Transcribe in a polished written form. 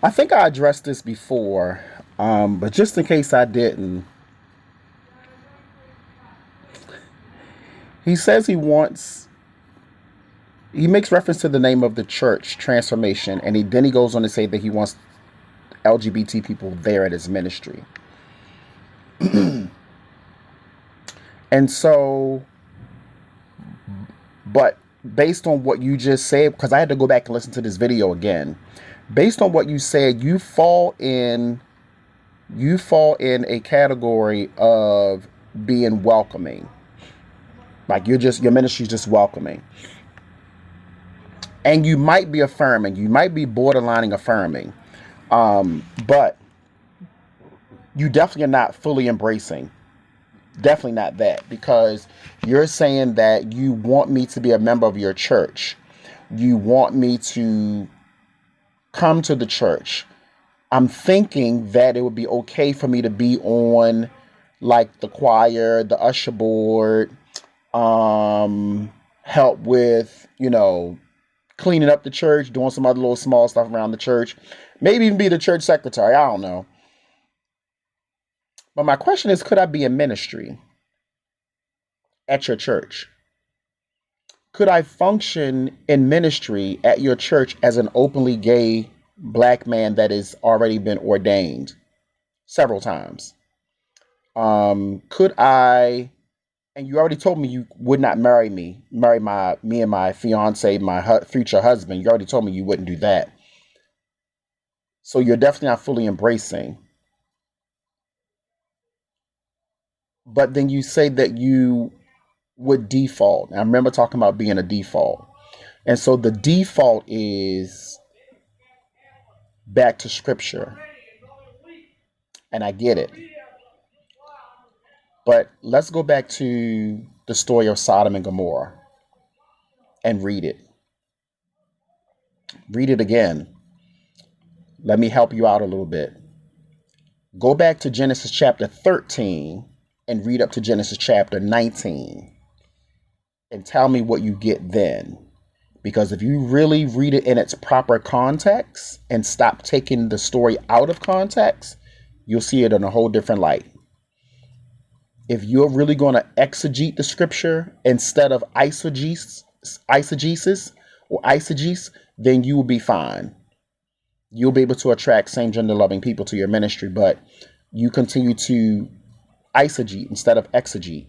I think I addressed this before, but just in case I didn't, he says he makes reference to the name of the church, Transformation, and then he goes on to say that he wants LGBT people there at his ministry. And so, but based on what you just said, because I had to go back and listen to this video again, based on what you said, you fall in a category of being welcoming. Like your ministry is just welcoming. And you might be affirming, you might be borderlining affirming. But you definitely are not fully embracing. Definitely not that, because you're saying that you want me to be a member of your church. You want me to come to the church. I'm thinking that it would be okay for me to be on like the choir, the usher board, help with, cleaning up the church, doing some other little small stuff around the church, maybe even be the church secretary. I don't know. But my question is, could I be in ministry at your church? Could I function in ministry at your church as an openly gay black man that has already been ordained several times? Could I, and you already told me you would not marry me and my fiance, my future husband. You already told me you wouldn't do that. So you're definitely not fully embracing. But then you say that you would default. I remember talking about being a default. And so the default is back to scripture. And I get it. But let's go back to the story of Sodom and Gomorrah and read it. Read it again. Let me help you out a little bit. Go back to Genesis chapter 13 and read up to Genesis chapter 19 and tell me what you get then. Because if you really read it in its proper context and stop taking the story out of context, you'll see it in a whole different light. If you're really going to exegete the scripture instead of eisegesis, then you will be fine. You'll be able to attract same gender loving people to your ministry, but you continue to eisegete instead of exegete.